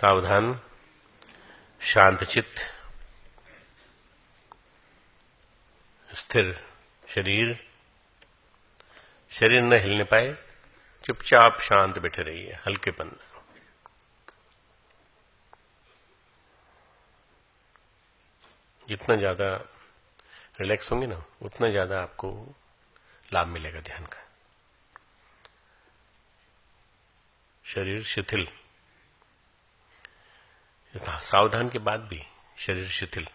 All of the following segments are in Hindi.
सावधान, शांतचित्त, स्थिर शरीर, शरीर न हिलने पाए, चुपचाप शांत बैठे रहिए, हल्केपन। जितना ज्यादा रिलैक्स होंगे ना, उतना ज्यादा आपको लाभ मिलेगा ध्यान का। शरीर शिथिल, सावधान के बाद भी शरीर शिथिल।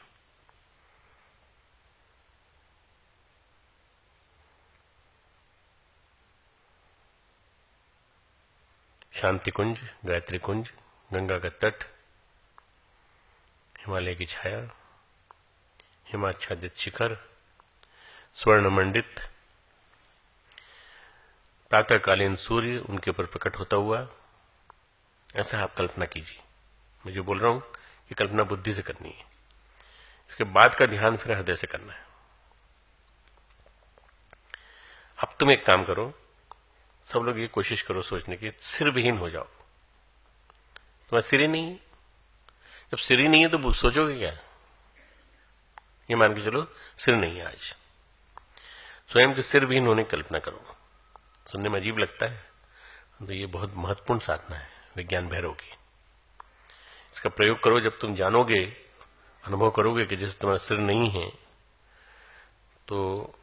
शांति कुंज, गायत्री कुंज, गंगा का तट, हिमालय की छाया, हिमाच्छादित शिखर, स्वर्ण मंडित, प्रातःकालीन सूर्य उनके ऊपर प्रकट होता हुआ, ऐसा आप कल्पना कीजिए। मैं जो बोल रहा हूं ये कल्पना बुद्धि से करनी है। इसके बाद का ध्यान फिर हृदय से करना है। अब तुम एक काम करो, सब लोग ये कोशिश करो सोचने की, सिर विहीन हो जाओ। तुम्हारा सिर ही नहीं है। जब सिर ही नहीं है तो सोचोगे क्या? ये मान के चलो सिर नहीं है आज, स्वयं के सिर विहीन होने की कल्पना करो। सुनने में अजीब लगता है, तो ये बहुत महत्वपूर्ण साधना है विज्ञान भैरव की। इसका प्रयोग करो, जब तुम जानोगे, अनुभव करोगे कि जैसे तुम्हारा सिर नहीं है, तो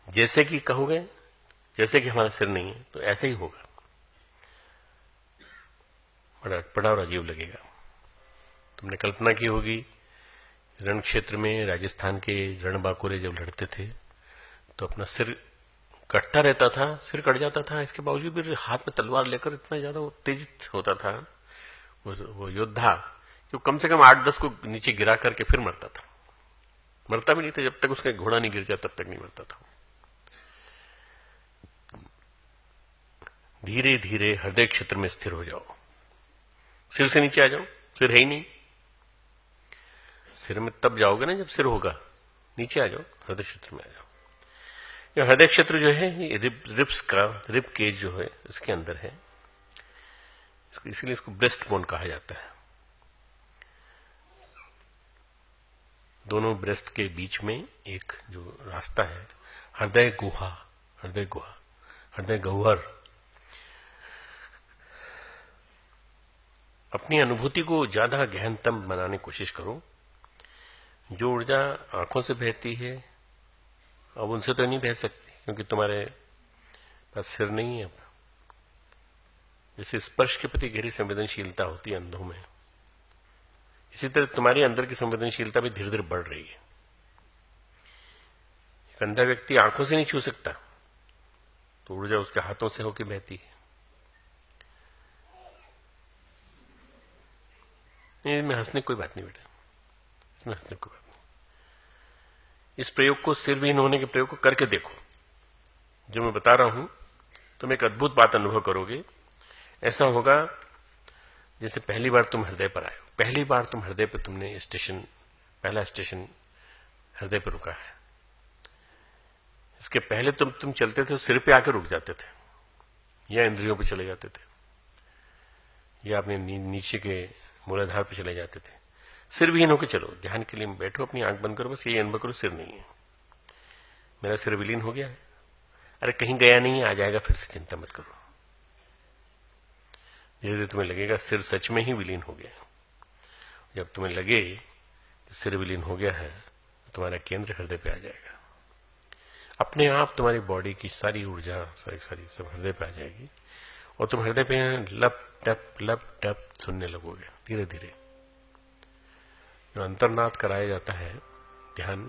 जैसे कि कहोगे, जैसे कि हमारा सिर नहीं है, तो ऐसे ही होगा। बड़ा अटपटा और अजीब लगेगा। तुमने कल्पना की होगी, रण क्षेत्र में राजस्थान के रणबांकुरे जब लड़ते थे तो अपना सिर कटता रहता था, सिर कट जाता था, इसके बावजूद भी हाथ में तलवार लेकर इतना ज्यादा उत्तेजित होता था वो योद्धा कि कम से कम 8-10 को नीचे गिरा करके फिर मरता था। मरता भी नहीं था, जब तक उसका घोड़ा नहीं गिर जाता तब तक नहीं मरता था। धीरे धीरे हृदय क्षेत्र में स्थिर हो जाओ। सिर से नीचे आ जाओ, सिर है ही नहीं। सिर में तब जाओगे ना जब सिर होगा। नीचे आ जाओ, हृदय क्षेत्र में आ जाओ। ये हृदय क्षेत्र जो है ये रिब्स का, रिब केज जो है इसके अंदर है, इसीलिए इसको ब्रेस्ट बोन कहा जाता है। दोनों ब्रेस्ट के बीच में एक जो रास्ता है, हृदय गुहा, हृदय गुहा, हृदय गह्वर। अपनी अनुभूति को ज्यादा गहनतम बनाने की कोशिश करो। जो ऊर्जा आंखों से बहती है, अब उनसे तो नहीं बह सकती क्योंकि तुम्हारे पास सिर नहीं है। अब जैसे स्पर्श के प्रति गहरी संवेदनशीलता होती है अंधों में, इसी तरह तुम्हारी अंदर की संवेदनशीलता भी धीरे धीरे बढ़ रही है। एक अंधा व्यक्ति आंखों से नहीं छू सकता, तो ऊर्जा उसके हाथों से होकर बहती है। इसमें हंसने कोई बात नहीं बेटा, इसमें हंसने कोई बात नहीं। इस प्रयोग को, सिर विहीन होने के प्रयोग को करके देखो। जो मैं बता रहा हूं तुम एक अद्भुत बात अनुभव करोगे। ऐसा होगा जैसे पहली बार तुम हृदय पर आए हो। पहली बार तुम हृदय पर, तुमने स्टेशन, पहला स्टेशन हृदय पर रुका है। इसके पहले तुम चलते थे, सिर पे आकर रुक जाते थे, या इंद्रियों पे चले जाते थे, या अपने नीचे के मूलाधार पे चले जाते थे। सिर विहीन होकर चलो, ध्यान के लिए बैठो, अपनी आंख बंद करो, बस यही अनुभव करो, सिर नहीं है, मेरा सिर विलीन हो गया है। अरे कहीं गया नहीं है, आ जाएगा फिर से, चिंता मत करो। धीरे धीरे तुम्हें लगेगा सिर सच में ही विलीन हो गया। जब तुम्हें लगे कि सिर विलीन हो गया है, तो तुम्हारा केंद्र हृदय पे आ जाएगा। अपने आप तुम्हारी बॉडी की सारी ऊर्जा, सारी सब हृदय पे आ जाएगी, और तुम हृदय पे लप टप सुनने लगोगे धीरे धीरे। जो अंतर्नाद कराया जाता है ध्यान,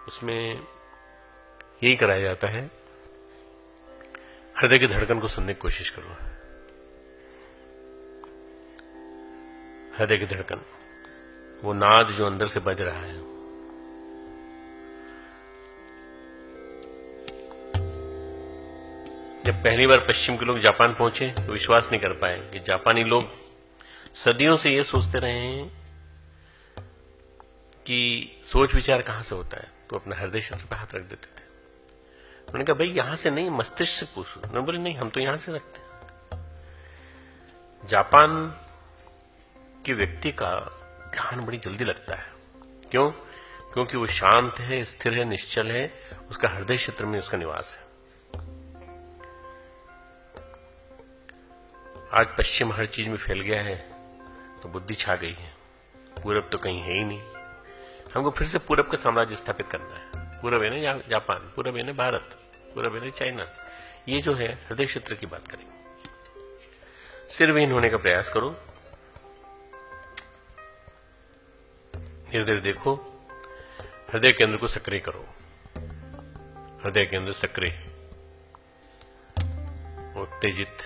उसमें यही कराया जाता है, हृदय की धड़कन को सुनने की कोशिश करो। हृदय की धड़कन, वो नाद जो अंदर से बज रहा है। जब पहली बार पश्चिम के लोग जापान पहुंचे तो विश्वास नहीं कर पाए कि जापानी लोग सदियों से ये सोचते रहे हैं कि सोच विचार कहां से होता है, तो अपना हृदय क्षेत्र पर हाथ रख देते थे। उन्होंने कहा भाई यहां से नहीं, मस्तिष्क से पूछो। उन्होंने बोले नहीं, हम तो यहां से रखते हैं। जापान के व्यक्ति का ध्यान बड़ी जल्दी लगता है। क्यों? क्योंकि वो शांत है, स्थिर है, निश्चल है, उसका हृदय क्षेत्र में उसका निवास है। आज पश्चिम हर चीज में फैल गया है तो बुद्धि छा गई है, पूरब तो कहीं है ही नहीं। हमको फिर से पूरब का साम्राज्य स्थापित करना है। पूरब है ना जापान, पूरब है ना भारत, पूरब है ना चाइना। ये जो है हृदय क्षेत्र की बात करेंगे। सिर विहीन होने का प्रयास करो, धीरे धीरे देखो, हृदय केंद्र को सक्रिय करो। हृदय केंद्र सक्रिय, उत्तेजित,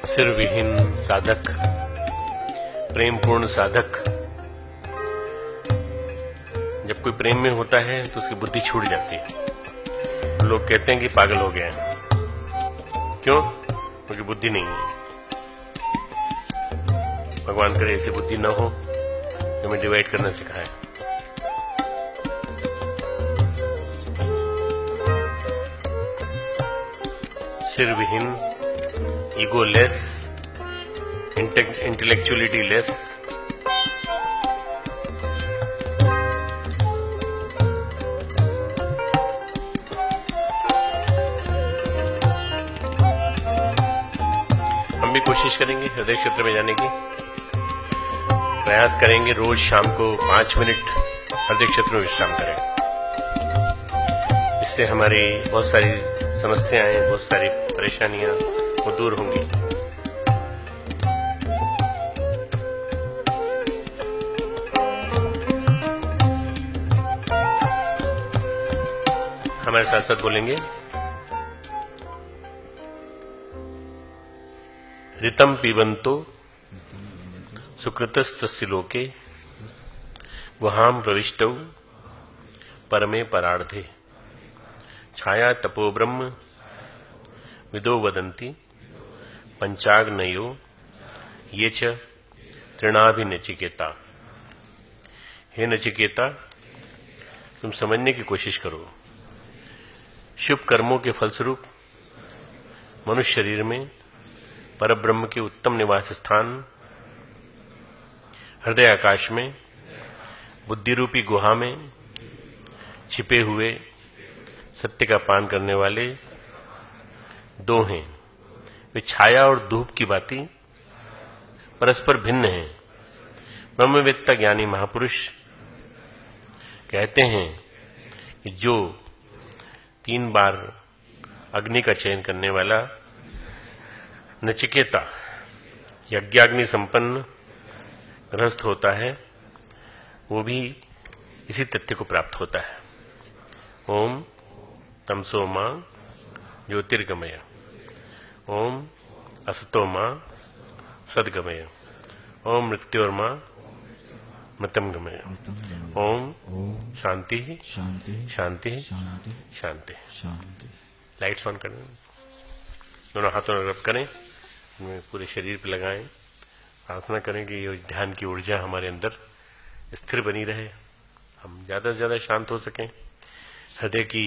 सिर विहीन साधक, प्रेम पूर्ण साधक, जब कोई प्रेम में होता है तो उसकी बुद्धि छूट जाती है। लोग कहते हैं कि पागल हो गया है। क्यों? क्योंकि बुद्धि नहीं है। भगवान करे ऐसी बुद्धि ना हो जो हमें डिवाइड करना सिखाए। सिर विहीन, ईगो लेस, इंटेलेक्चुअलिटी लेस, हम भी कोशिश करेंगे हृदय क्षेत्र में जाने की। प्रयास करेंगे रोज शाम को 5 मिनट हृदय क्षेत्र में विश्राम करें। इससे हमारी बहुत सारी समस्याएं, बहुत सारी परेशानियां वो दूर होंगी। हमारे साथ साथ बोलेंगे, ऋतम पीबंतो सुकृतस्तस्य लोके गुहाम प्रविष्टौ परमे परार्धे छाया तपो ब्रह्म विदो वदन्ति पंचाग्नयो ये च तृणाभिनचिकेता। हे नचिकेता, तुम समझने की कोशिश करो। शुभ कर्मों के फलस्वरूप मनुष्य शरीर में परब्रह्म के उत्तम निवास स्थान हृदय आकाश में बुद्धि रूपी गुहा में छिपे हुए सत्य का पान करने वाले दो हैं। वे छाया और धूप की भांति परस्पर भिन्न हैं। ब्रह्मवेत्ता ज्ञानी महापुरुष कहते हैं कि जो 3 बार अग्नि का चयन करने वाला नचिकेता यज्ञाग्नि संपन्न गृहस्थ होता है, वो भी इसी तथ्य को प्राप्त होता है। ओम तमसो मां ज्योतिर्गमय, ओम असतो मां सद्गमय, ओम मृत्योर्मा मृतम गमय। ओम शांति शांति शांति शांति शांति। लाइट्स ऑन करें, दोनों हाथों में रब करें, उनमें पूरे शरीर पे लगाएं। प्रार्थना करें कि ये ध्यान की ऊर्जा हमारे अंदर स्थिर बनी रहे, हम ज्यादा से ज्यादा शांत हो सकें, हृदय की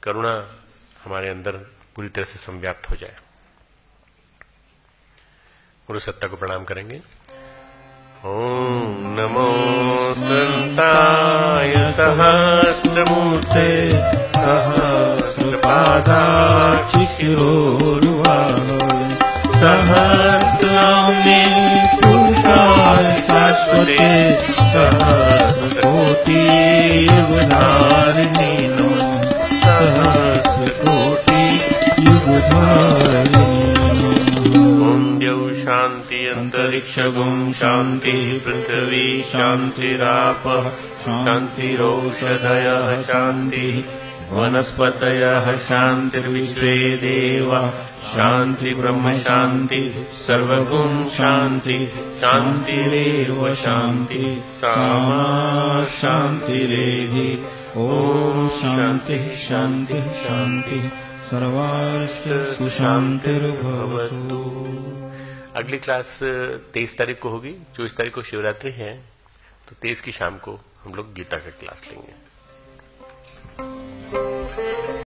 करुणा हमारे अंदर पूरी तरह से संव्याप्त हो जाए। गुरु सत्ता को प्रणाम करेंगे। ॐ नमो स्त्रन्ताय सहस्रमूर्ते सहस्रपादाक्षिशिरोरुवाहवे सहस्राम्ने पुरुषाय शाश्वते सहस्रकोटियुगधारिणे नमः सहस्रकोटियुगधारिणे शांति अंतरिक्षगुं शांति पृथ्वी शांतिरापः शांतिरोषधयः शांति वनस्पतयः शांतिर्विश्वे देवा शांति ब्रह्म शांति सर्वगुण शांति शांतिरेव शांति सामा शांतिरेधि ओम शांति शांति शांति सर्वार्थ सुशांतिर्भवतु। अगली क्लास 23 तारीख को होगी। 24 तारीख को शिवरात्रि है, तो 23 की शाम को हम लोग गीता का क्लास लेंगे।